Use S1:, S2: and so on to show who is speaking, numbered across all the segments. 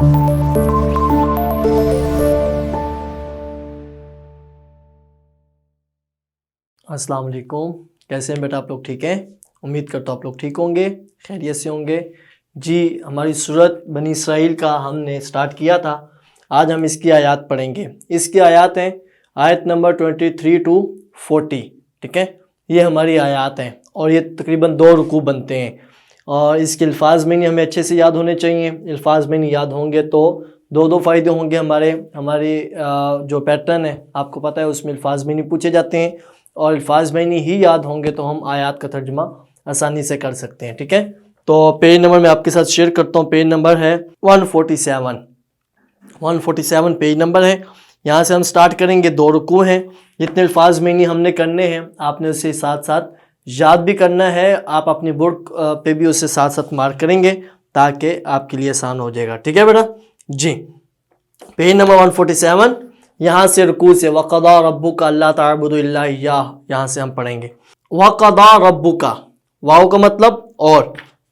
S1: السلام علیکم، کیسے ہیں بیٹا آپ لوگ؟ ٹھیک ہیں؟ امید کرتا ہوں آپ لوگ ٹھیک ہوں گے، خیریت سے ہوں گے۔ جی ہماری سورت بنی اسرائیل کا ہم نے سٹارٹ کیا تھا، آج ہم اس کی آیات پڑھیں گے۔ اس کی آیات ہیں آیت نمبر 23 to 40، ٹھیک ہے؟ یہ ہماری آیات ہیں اور یہ تقریباً 2 رکوع بنتے ہیں، اور اس کے الفاظ میں نہیں ہمیں اچھے سے یاد ہونے چاہیے۔ الفاظ میں نہیں یاد ہوں گے تو دو فائدے ہوں گے ہماری جو پیٹرن ہے آپ کو پتہ ہے اس میں الفاظ میں نہیں پوچھے جاتے ہیں، اور الفاظ میں نہیں ہی یاد ہوں گے تو ہم آیات کا ترجمہ آسانی سے کر سکتے ہیں، ٹھیک ہے؟ تو پیج نمبر میں آپ کے ساتھ شیئر کرتا ہوں، پیج نمبر ہے 147 پیج نمبر ہے۔ یہاں سے ہم سٹارٹ کریں گے، 2 رکوع ہیں، جتنے الفاظ میں نہیں ہم نے کرنے ہیں آپ نے اسے ساتھ ساتھ یاد بھی کرنا ہے، آپ اپنی بورڈ پہ بھی اسے ساتھ ساتھ مارک کریں گے تاکہ آپ کے لیے آسان ہو جائے گا، ٹھیک ہے بیٹا؟ جی پیج نمبر 147، یہاں سے رکوع سے وَقَضَىٰ رَبُّكَ أَلَّا تَعْبُدُوا إِلَّا إِيَّاهُ، یہاں سے ہم پڑھیں گے۔ وَقَضَىٰ رَبُّكَ، واو کا مطلب اور،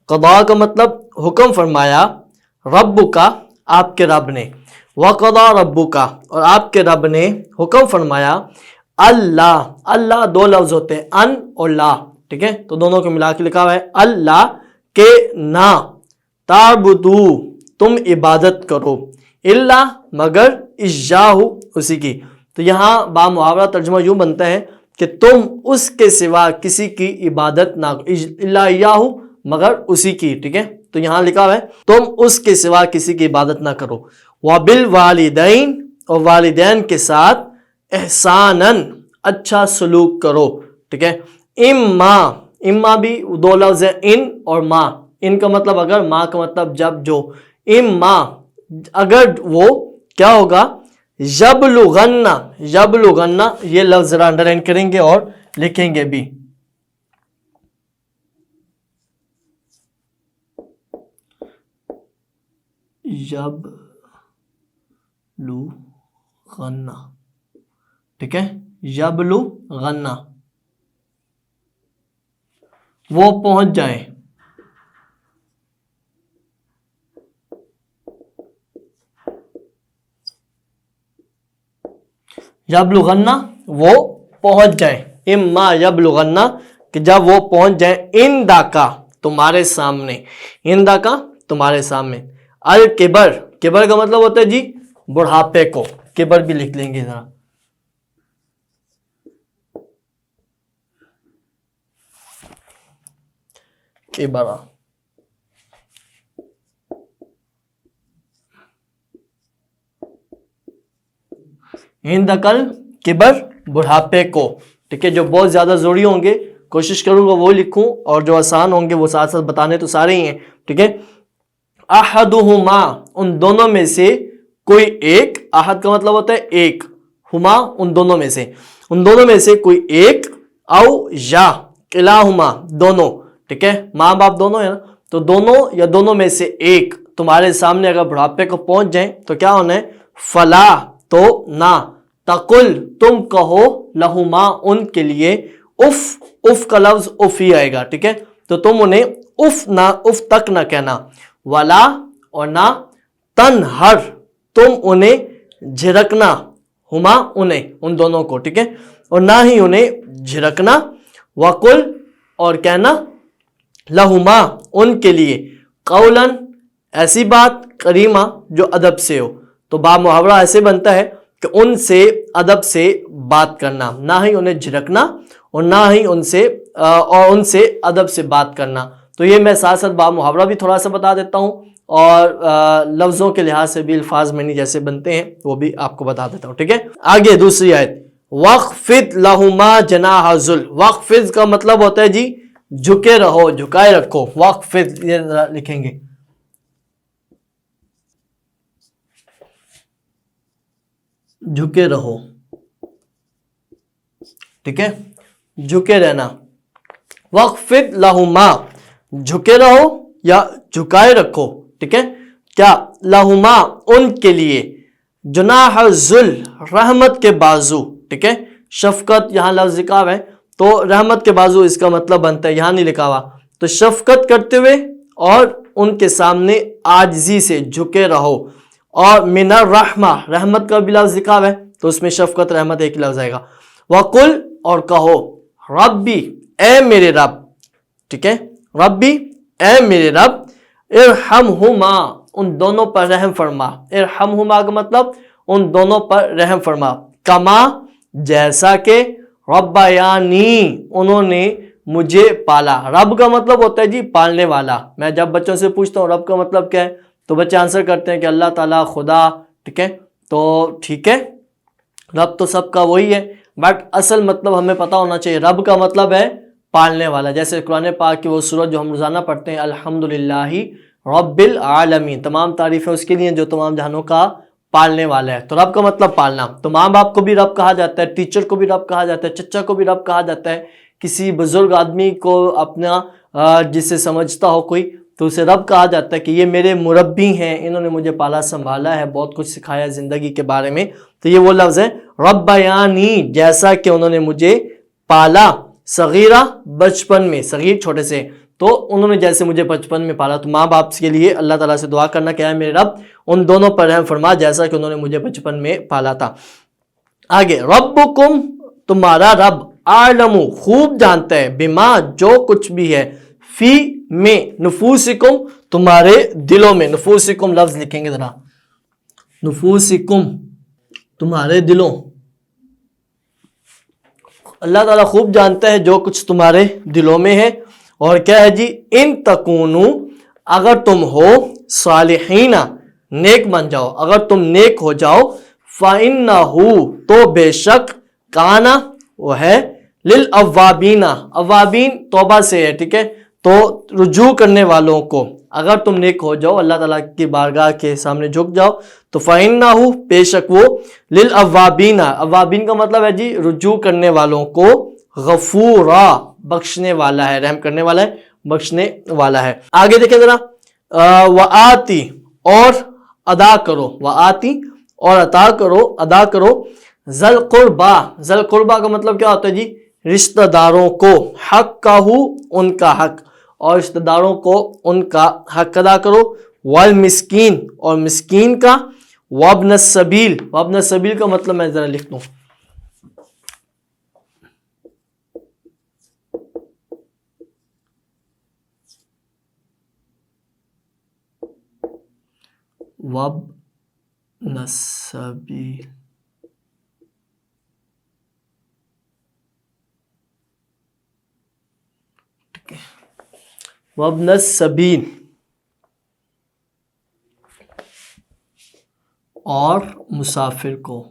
S1: قضاء کا مطلب حکم فرمایا، ربک آپ کے رب نے، وَقَضَىٰ رَبُّكَ اور آپ کے رب نے حکم فرمایا، اللہ 2 لفظ ہوتے ہیں، ان اور لا، ٹھیک ہے؟ تو دونوں کو ملا کے لکھا ہوا ہے، اللہ کے نہ، تعبدو تم عبادت کرو، الا مگر، ایاہ اسی کی۔ تو یہاں با محاورہ ترجمہ یوں بنتا ہے کہ تم اس کے سوا کسی کی عبادت نہ کرو، الا ایاہ مگر اسی کی، ٹھیک ہے؟ تو یہاں لکھا ہوا ہے تم اس کے سوا کسی کی عبادت نہ کرو، وبالوالدین اور والدین کے ساتھ، احساناً اچھا سلوک کرو، ٹھیک ہے؟ اما بھی 2 لفظ ہیں، ان اور ماں، ان کا مطلب اگر، ماں کا مطلب جب جو، اما اگر وہ کیا ہوگا، یبلغن، یہ لفظ ذرا انڈرلائن کریں گے اور لکھیں گے بھی، یبلغن، ٹھیک ہے؟ یبلغن وہ پہنچ جائیں، یبلغن وہ پہنچ جائیں، اما یبلغن کہ جب وہ پہنچ جائیں، اندکا تمہارے سامنے، اندکا تمہارے سامنے، الکبر، کبر کا مطلب ہوتا ہے جی بڑھاپے کو، کبر بھی لکھ لیں گے ذرا، کبرا، ہندکل کبر بڑھاپے کو، ٹھیک ہے؟ جو بہت زیادہ ضروری ہوں گے کوشش کروں گا وہ لکھوں، اور جو آسان ہوں گے وہ ساتھ ساتھ بتانے تو سارے ہی ہیں، ٹھیک ہے؟ احدہما ان دونوں میں سے کوئی ایک، احد کا مطلب ہوتا ہے ایک، ہما ان دونوں میں سے کوئی ایک، او یا کلاہما دونوں، ٹھیک ہے؟ ماں باپ دونوں ہیں نا، تو دونوں یا دونوں میں سے ایک تمہارے سامنے اگر بڑھاپے کو پہنچ جائیں تو کیا ہونا ہے، فلا تو نہ، تقل تم کہو، لہما ان کے لیے، اف کا لفظ اف ہی آئے گا، ٹھیک ہے؟ تو تم انہیں اف تک نہ کہنا، ولا اور نہ، تنہر تم انہیں جھڑکنا، ہما انہیں ان دونوں کو، ٹھیک ہے؟ اور نہ ہی انہیں جھڑکنا، وقل اور کہنا، لہما ان کے لیے، قولاً ایسی بات، کریمہ جو ادب سے ہو۔ تو با محاورہ ایسے بنتا ہے کہ ان سے ادب سے بات کرنا، نہ ہی انہیں جھڑکنا اور نہ ہی ان سے ادب سے بات کرنا۔ تو یہ میں ساتھ ساتھ با محاورہ بھی تھوڑا سا بتا دیتا ہوں، اور لفظوں کے لحاظ سے بھی الفاظ میں نہیں جیسے بنتے ہیں وہ بھی آپ کو بتا دیتا ہوں، ٹھیک ہے؟ آگے دوسری آیت، وَخْفِضْ لَهُمَا جَنَاحَ الذُّلِّ، وَخْفِضْ کا مطلب ہوتا ہے جی جھکے رہو، جھکائے رکھو، وَخْفِضْ یہ لکھیں گے، جھکے رہو، ٹھیک ہے؟ جھکے رہنا، وَخْفِضْ لَهُمَا جھکے رہو یا جھکائے رکھو، ٹھیک ہے؟ کیا، لہما ان کے لیے، جناح الذل رحمت کے بازو، ٹھیک ہے؟ شفقت یہاں لفظ لکھا ہوا ہے تو رحمت کے بازو اس کا مطلب بنتا ہے، یہاں نہیں لکھا ہوا، تو شفقت کرتے ہوئے اور ان کے سامنے عاجزی سے جھکے رہو، اور من الرحمہ رحمت کا بھی لفظ لکھا ہوا ہے تو اس میں شفقت رحمت ایک لفظ آئے گا. وقل اور کہو ربی اے میرے رب, ٹھیک ہے, ربی اے میرے رب, ارحمہما ان دونوں پر رحم فرما. ارحمہما کا مطلب ان دونوں پر رحم فرما, کما جیسا کہ ربیانی انہوں نے مجھے پالا. رب کا مطلب ہوتا ہے جی پالنے والا. میں جب بچوں سے پوچھتا ہوں رب کا مطلب کیا ہے تو بچے آنسر کرتے ہیں کہ اللہ تعالیٰ, خدا, ٹھیک ہے. تو ٹھیک ہے, رب تو سب کا وہی ہے, بٹ اصل مطلب ہمیں پتہ ہونا چاہیے. رب کا مطلب ہے پالنے والا. جیسے قرآن پاک کی وہ سورت جو ہم روزانہ پڑھتے ہیں, الحمدللہ رب العالمین, تمام تعریفیں اس کے لیے جو تمام جہانوں کا پالنے والا ہے. تو رب کا مطلب پالنا. تو ماں باپ کو بھی رب کہا جاتا ہے, ٹیچر کو بھی رب کہا جاتا ہے, چچا کو بھی رب کہا جاتا ہے, کسی بزرگ آدمی کو اپنا جسے سمجھتا ہو کوئی تو اسے رب کہا جاتا ہے کہ یہ میرے مربی ہیں, انہوں نے مجھے پالا سنبھالا ہے, بہت کچھ سکھایا زندگی کے بارے میں. تو یہ وہ لفظ ہے ربیانی, جیسا کہ انہوں نے مجھے پالا, صغیرہ بچپن میں, صغیر چھوٹے سے, تو انہوں نے جیسے مجھے بچپن میں پالا. تو ماں باپ کے لیے اللہ تعالیٰ سے دعا کرنا کہ اے میرے رب ان دونوں پر رحم فرما جیسا کہ انہوں نے مجھے بچپن میں پالا تھا. آگے ربکم تمہارا رب, اعلم خوب جانتا ہے, بما جو کچھ بھی ہے, فی میں, نفوسکم تمہارے دلوں میں. نفوسکم لفظ لکھیں گے ذرا, نفوسکم تمہارے دلوں. اللہ تعالیٰ خوب جانتا ہے جو کچھ تمہارے دلوں میں ہے. اور کیا ہے جی, ان تکونو اگر تم ہو, صالحین نیک بن جاؤ, اگر تم نیک ہو جاؤ, فَإِنَّهُ تو بے شک, کانا وہ ہے, لِلْأَوَّابِينَ اوابین توبہ سے ہے, ٹھیک ہے, تو رجوع کرنے والوں کو. اگر تم نیک ہو جاؤ, اللہ تعالیٰ کی بارگاہ کے سامنے جھک جاؤ, تو فَإِنَّهُ بے شک وہ, لِلْأَوَّابِينَ اوابین کا مطلب ہے جی رجوع کرنے والوں کو, غفورا بخشنے والا ہے, رحم کرنے والا ہے, بخشنے والا ہے. آگے دیکھیں ذرا, وآتی اور ادا کرو, وآتی اور عطا کرو, ادا کرو, ذل قربا, ذل قربا کا مطلب کیا ہوتا ہے جی, رشتہ داروں کو, حق کا ہو ان کا حق, اور رشتہ داروں کو ان کا حق ادا کرو, والمسکین اور مسکین کا, وابن السبیل, وابن السبیل کا مطلب میں ذرا لکھ دوں, وابن السبیل, وابن السبیل اور مسافر کو,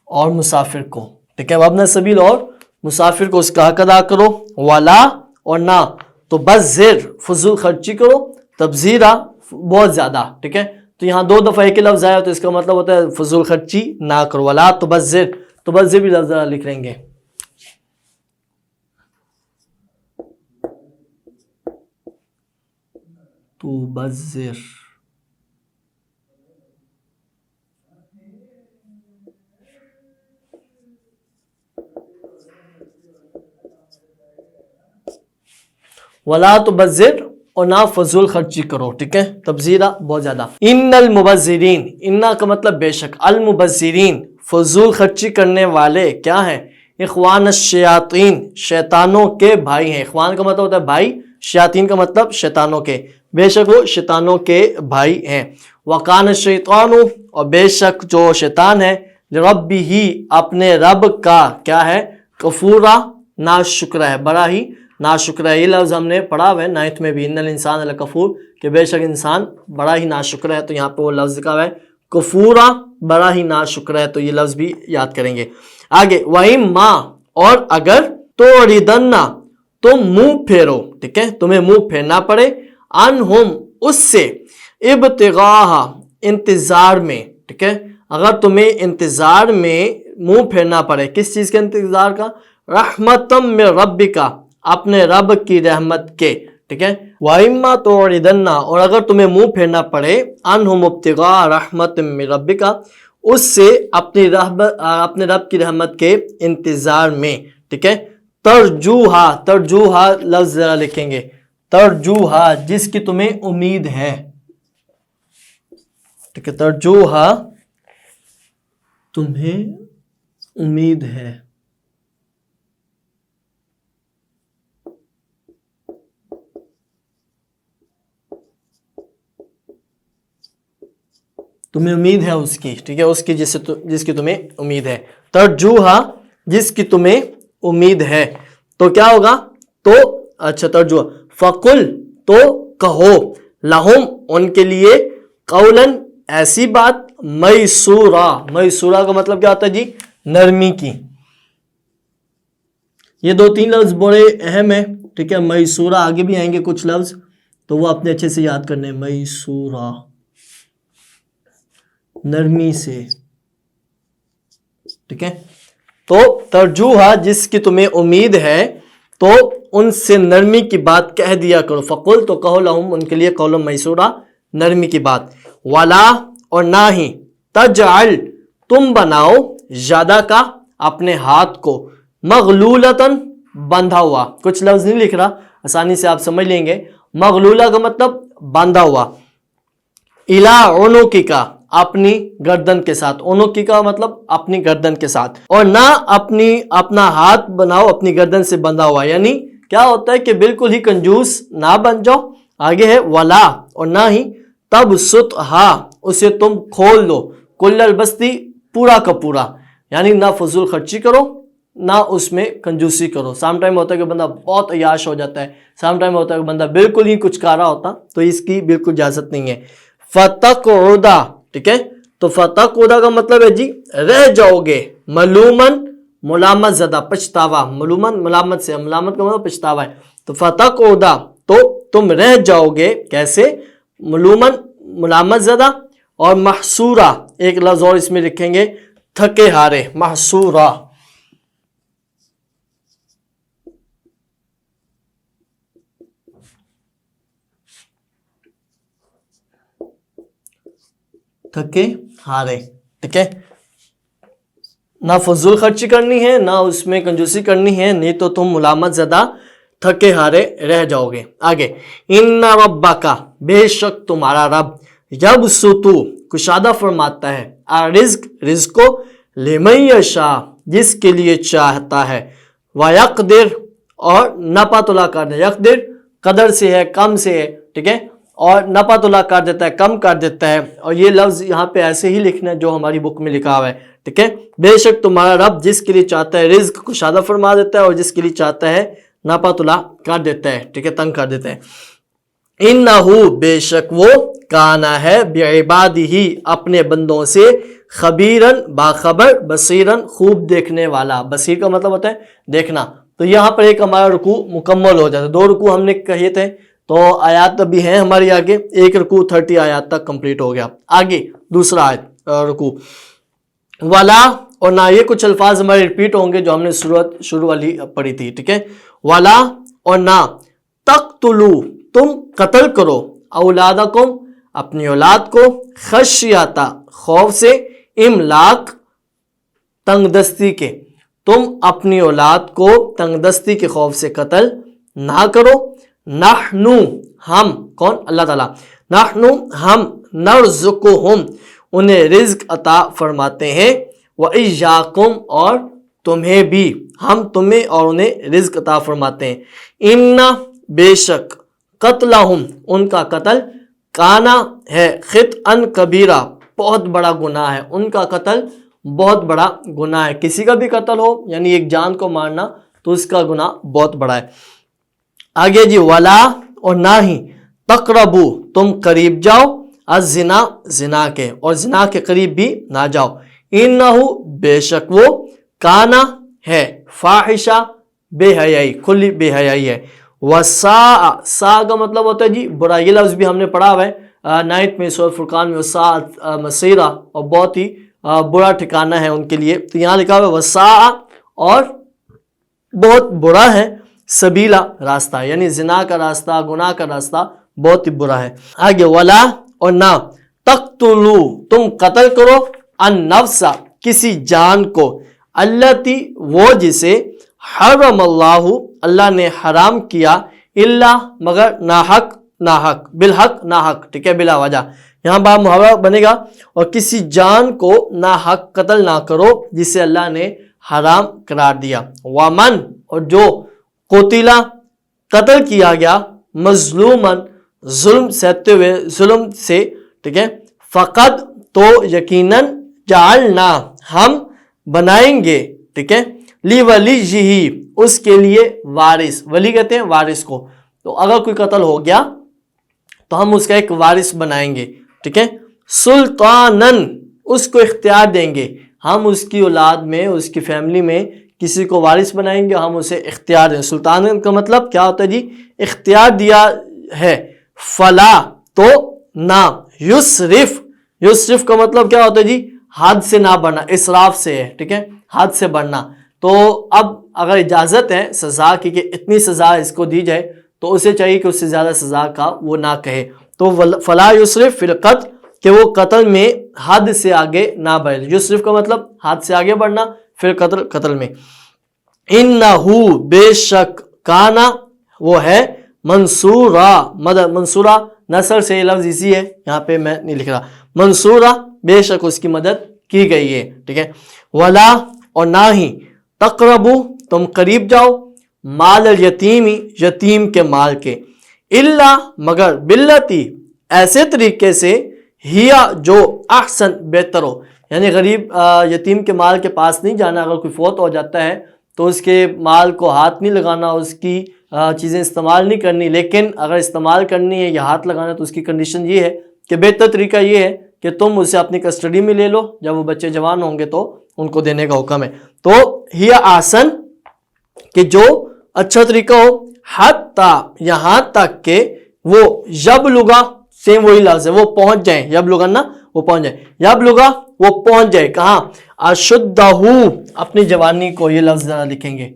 S1: اور مسافر کو, ٹھیک ہے, وابن السبیل اور مسافر کو اس کا حق ادا کرو. ولا اور نہ, تو بذر فضول خرچی کرو, تبذیرہ بہت زیادہ, ٹھیک ہے. تو یہاں دو دفعہ ایک ہی لفظ آیا تو اس کا مطلب ہوتا ہے فضول خرچی نہ کرو. ولا تبذر, تبذر بھی لفظ لکھ لیں گے, تبذر, ولا تبذر اور نہ فضول خرچی کرو, ٹھیک ہے, تبذیرہ بہت زیادہ. ان المبذرین, ان کا مطلب بے شک, المبذرین فضول خرچی کرنے والے کیا ہیں, اخوان الشیاطین شیطانوں کے بھائی ہیں. اخوان کا مطلب ہوتا ہے بھائی, شیاطین کا مطلب شیطانوں کے, بے شک وہ شیطانوں کے بھائی ہیں. وکان الشیطان اور بے شک جو شیطان ہے, لربہ اپنے رب کا کیا ہے, کفورا ناشکرہ ہے, بڑا ہی ناشکرہ ہے. یہ لفظ ہم نے پڑھا ہوا ہے 9th میں بھی, ان الانسان لکفور, کہ بے شک انسان بڑا ہی ناشکرہ ہے. تو یہاں پہ وہ لفظ لکھا ہوا ہے کفورا, بڑا ہی ناشکرہ ہے, تو یہ لفظ بھی یاد کریں گے. آگے وَإِمَّا اور اگر تُعْرِضَنَّ تم منہ پھیرو, ٹھیک ہے, تمہیں منہ پھیرنا پڑے, عنہم اس سے, ابتغاء انتظار میں, ٹھیک ہے, اگر تمہیں انتظار میں منہ پھیرنا پڑے, کس چیز کے انتظار کا, رحمتم من ربک اپنے رب کی رحمت کے, ٹھیک ہے. وَإِمَّا تُعْرِضَنَّ اور اگر تمہیں منہ پھیرنا پڑے, عنہم ابتغاء رحمت من ربک اس سے اپنے رب کی رحمت کے انتظار میں, ٹھیک ہے. ترجوہا, ترجوہا لفظ ذرا لکھیں گے, ترجوہا جس کی تمہیں امید ہے، ٹھیک ہے، ترجوہا تمہیں امید ہے، تمہیں امید ہے اس کی، ٹھیک ہے، اس کی جس کی تمہیں امید ہے، ترجوہا جس کی تمہیں امید ہے، تو کیا ہوگا، تو اچھا ترجوہا، فقل تو کہو، لہم ان کے لیے، قولن ایسی بات، میسورہ، میسورہ کا مطلب کیا ہوتا ہے جی، نرمی کی، یہ دو تین لفظ بڑے اہم ہیں، ٹھیک ہے، میسورہ آگے بھی آئیں گے کچھ لفظ، تو وہ اپنے اچھے سے یاد کرنے، میسورہ نرمی سے، ٹھیک ہے، تو ترجوہا جس کی تمہیں امید ہے تو ان سے نرمی کی بات کہہ دیا کرو، فقل تو کہو، لہم ان کے لیے، قول میسورہ نرمی کی بات، ولا اور نہ ہی، تجعل تم بناؤ، یدا کا اپنے ہاتھ کو، مغلولتن باندھا ہوا، کچھ لفظ نہیں لکھ رہا، آسانی سے آپ سمجھ لیں گے، مغلولہ کا مطلب باندھا ہوا، الا عنقی کا اپنی گردن کے ساتھ، عنقی کا مطلب اپنی گردن کے ساتھ، اور نہ اپنا ہاتھ بناؤ اپنی گردن سے بندھا ہوا، یعنی کیا ہوتا ہے کہ بالکل ہی کنجوس نہ بن جاؤ، آگے ہے ولا اور نہ ہی، تب ستھا اسے تم کھول دو، کل البستی پورا کا پورا، یعنی نہ فضول خرچی کرو نہ اس میں کنجوسی کرو، سام ٹائم ہوتا ہے کہ بندہ بہت عیاش ہو جاتا ہے، سام ٹائم ہوتا ہے کہ بندہ بالکل ہی کچھ کارا ہوتا، تو اس کی بالکل اجازت نہیں ہے، فتقعدا، ٹھیک ہے، تو فتقعدا کا مطلب ہے جی رہ جاؤ گے، ملومن ملامت زدہ، پچھتاوا، ملومن ملامت سے، ملامت کا مطلب پچھتاوا ہے، تو فتقعدا تو تم رہ جاؤ گے، کیسے، ملومن ملامت زدہ، اور محسورہ ایک لفظ اور اس میں لکھیں گے، تھکے ہارے، محسورہ، تھکے ہارے، ٹھیک ہے، نہ فضول خرچی کرنی ہے نہ اس میں کنجوسی کرنی ہے، نہیں تو تم ملامت زدہ تھکے ہارے رہ جاؤ گے، آگے، ان ربک بے شک تمہارا رب، یبسطو کشادہ فرماتا ہے، رزق رزق کو، لمن یشاء جس کے لیے چاہتا ہے، ویقدر اور نپا تلا کر دے، یقدر قدر سے ہے، کم سے ہے، ٹھیک ہے، اور نپا تلا کر دیتا ہے، کم کر دیتا ہے، اور یہ لفظ یہاں پہ ایسے ہی لکھنا ہے جو ہماری بک میں لکھا ہوا ہے، ٹھیک ہے، بے شک تمہارا رب جس کے لیے چاہتا ہے رزق کشادہ فرما دیتا ہے، اور جس کے لیے چاہتا ہے ناپا تلا کر دیتا ہے، ٹھیک ہے، تنگ کر دیتا ہے، انہو بے شک وہ، کانا ہے، بعبادہ اپنے بندوں سے، خبیرن باخبر، بصیرن خوب دیکھنے والا، بصیر کا مطلب ہوتا ہے دیکھنا، تو یہاں پر ایک ہمارا رکوع مکمل ہو جاتا ہے، دو رکوع ہم نے کہے تھے، تو آیات ابھی ہیں ہماری آگے، ایک رکوع 30 آیات تک کمپلیٹ ہو گیا، آگے دوسرا رکوع، ولا اور نہ، یہ کچھ الفاظ ہمارے ریپیٹ ہوں گے جو ہم نے شروع والی پڑھی تھی، ٹھیک ہے، ولا اور نہ، تقتلو تم قتل کرو، اولادکم اپنی اولاد کو، خشیتا خوف سے، املاق تنگ دستی کے، تم اپنی اولاد کو تنگ دستی کے خوف سے قتل نہ کرو، نحنو ہم، کون، اللہ تعالیٰ، نحنو ہم، نرزقہم انہیں رزق عطا فرماتے ہیں، وَإِيَّاكُمْ اور تمہیں بھی، ہم تمہیں اور انہیں رزق عطا فرماتے ہیں، ان بے شک، قتلہم ان کا قتل، کانا ہے، خطأً کبیرہ بہت بڑا گناہ ہے، ان کا قتل بہت بڑا گناہ ہے، کسی کا بھی قتل ہو یعنی ایک جان کو مارنا تو اس کا گناہ بہت بڑا ہے، آگے جی، ولا اور نہ ہی، تقربو تم قریب جاؤ، الزنا زنا کے، اور زنا کے قریب بھی نہ جاؤ، انہو بے شک وہ، کانا ہے، فاحشہ بے حیائی، کھلی بے حیائی ہے، وساء سا کا مطلب ہوتا ہے جی برا، یہ لفظ بھی ہم نے پڑھا ہوا ہے 9 میں سورۃ فرقان میں، وساء مصیرہ، اور بہت ہی برا ٹھکانہ ہے ان کے لیے، تو یہاں لکھا ہوا ہے وساء اور بہت برا ہے، سبیلا راستہ، یعنی زنا کا راستہ، گناہ کا راستہ بہت ہی برا ہے، آگے، ولا اور نہ، تقتلو تم قتل کرو، النفس کسی جان کو، التی وہ جسے، حرم اللہ اللہ نے حرام کیا، الا مگر ناحق ناحق بالحق ناحق ٹھیک ہے بلا وجہ یہاں باب محاورہ بنے گا اور کسی جان کو ناحق قتل نہ کرو جسے اللہ نے حرام قرار دیا ومن اور جو قتلا قتل کیا گیا مظلومن ظلم سہتے ہوئے ظلم سے ٹھیک ہے فقط تو یقیناً جعلنا ہم بنائیں گے ٹھیک ہے لی ولیہ اس کے لیے وارث ولی کہتے ہیں وارث کو تو اگر کوئی قتل ہو گیا تو ہم اس کا ایک وارث بنائیں گے ٹھیک ہے سلطانن اس کو اختیار دیں گے ہم اس کی اولاد میں اس کی فیملی میں کسی کو وارث بنائیں گے ہم اسے اختیار دیں سلطانن کا مطلب کیا ہوتا ہے جی اختیار دیا ہے فلا تو نہ یسرف یسرف کا مطلب کیا ہوتا ہے جی حد سے نہ بڑھنا اسراف سے ہے ٹھیک ہے حد سے بڑھنا تو اب اگر اجازت ہے سزا کی کہ اتنی سزا اس کو دی جائے تو اسے چاہیے کہ اس سے زیادہ سزا کا وہ نہ کہے تو فلا یسرف فی القتل کہ وہ قتل میں حد سے آگے نہ بڑھے یسرف کا مطلب حد سے آگے بڑھنا پھر قتل میں انہو بے شک کانا وہ ہے منصورہ مدد منصورہ نصر سے یہ لفظ اسی ہے یہاں پہ میں نہیں لکھ رہا منصورہ بے شک اس کی مدد کی گئی ہے ٹھیک ہے ولا اور نہ ہی تقربو تم قریب جاؤ مال الیتیمی یتیم کے مال کے الا مگر باللتی ایسے طریقے سے ہیا جو احسن بہتر ہو یعنی غریب یتیم کے مال کے پاس نہیں جانا اگر کوئی فوت ہو جاتا ہے تو اس کے مال کو ہاتھ نہیں لگانا اس کی چیزیں استعمال نہیں کرنی لیکن اگر استعمال کرنی ہے یا ہاتھ لگانا تو اس کی کنڈیشن یہ ہے کہ بہتر طریقہ یہ ہے کہ تم اسے اپنی کسٹڈی میں لے لو جب وہ بچے جوان ہوں گے تو ان کو دینے کا حکم ہے تو ہیا آسن کہ جو اچھا طریقہ ہو حتی یہاں تک کہ وہ یبلغا سیم وہی لفظ ہے وہ پہنچ جائیں یبلغا نا وہ پہنچ جائیں یبلغا وہ پہنچ جائے کہاں اشدہ اپنی جوانی کو یہ لفظ ذرا لکھیں گے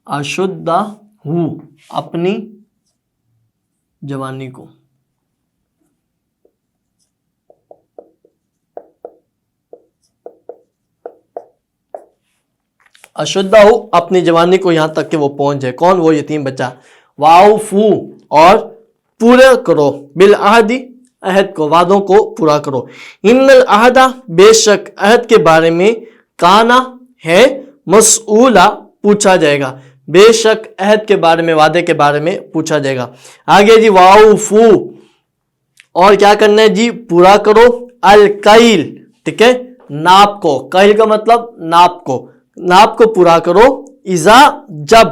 S1: اشدہ اپنی جوانی کو اشدہ اپنی جوانی کو یہاں تک کہ وہ پہنچ جائے کون وہ یتیم بچہ واؤفو اور پورا کرو بالعہد عہد کو وعدوں کو پورا کرو ان العہد بے شک عہد کے بارے میں کانا ہے مسئولہ پوچھا جائے گا بے شک عہد کے بارے میں وعدے کے بارے میں پوچھا جائے گا آگے جی واؤفو اور کیا کرنا ہے جی پورا کرو الکیل ٹھیک ہے ناپ کو کیل کا مطلب ناپ کو پورا کرو اذا جب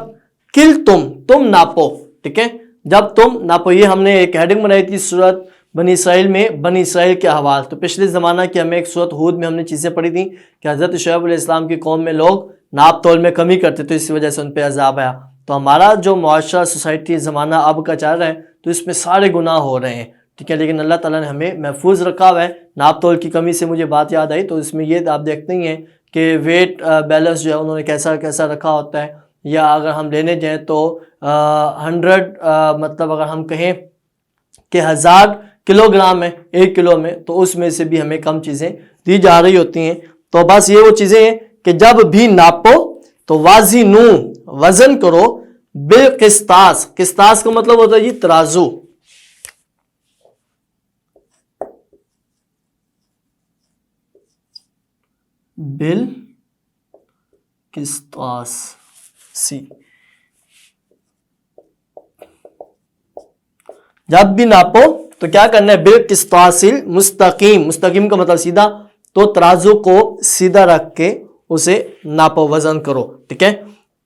S1: کل تم ناپو ٹھیک ہے جب تم ناپو یہ ہم نے ایک ہیڈنگ بنائی تھی سورت بنی اسرائیل میں بنی اسرائیل کے احوال تو پچھلے زمانہ کی ہمیں ایک سورت ہود میں ہم نے چیزیں پڑھی تھیں کہ حضرت شعیب علیہ السلام کی قوم میں لوگ ناپ تول میں کمی کرتے تو اس وجہ سے ان پہ عذاب آیا تو ہمارا جو معاشرہ سوسائٹی زمانہ اب کا چل رہا ہے تو اس میں سارے گناہ ہو رہے ہیں ٹھیک ہے لیکن اللہ تعالیٰ نے ہمیں محفوظ رکھا ہوا ہے ناپ تول کی کمی سے مجھے بات یاد آئی تو اس میں یہ آپ دیکھتے ہی ہیں کہ ویٹ بیلنس جو ہے انہوں نے کیسا رکھا ہوتا ہے یا اگر ہم لینے جائیں تو 100 مطلب اگر ہم کہیں کہ 1000 کلو گرام ہے 1 کلو میں تو اس میں سے بھی ہمیں کم چیزیں دی جا رہی ہوتی ہیں تو بس یہ وہ چیزیں ہیں کہ جب بھی ناپو تو وازنو وزن کرو بالقسطاس قسطاس کا مطلب ہوتا ہے جی ترازو بالقسطاس جب بھی ناپو تو کیا کرنا ہے بالقسطاس مستقیم کا مطلب سیدھا تو ترازو کو سیدھا رکھ کے اسے ناپو وزن کرو ٹھیک ہے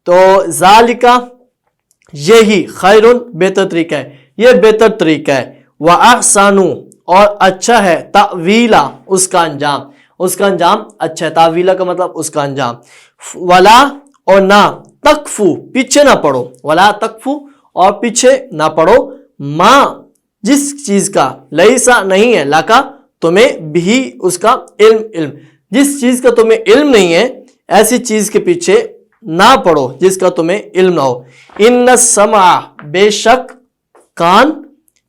S1: تو ذالکا یہی خیرن بہتر طریقہ ہے یہ بہتر طریقہ ہے وَأَحْسَنُ اور اچھا ہے تأویلا اس کا انجام اچھا ہے تعویلہ کا مطلب اس کا انجام ولا اور نہ تکفو پیچھے نہ پڑو ولا تکفو اور پیچھے نہ پڑو ماں جس چیز کا لیسا نہیں ہے لاکا تمہیں بھی اس کا علم جس چیز کا تمہیں علم نہیں ہے ایسی چیز کے پیچھے نہ پڑو جس کا تمہیں علم نہ ہو ان السمع بے شک کان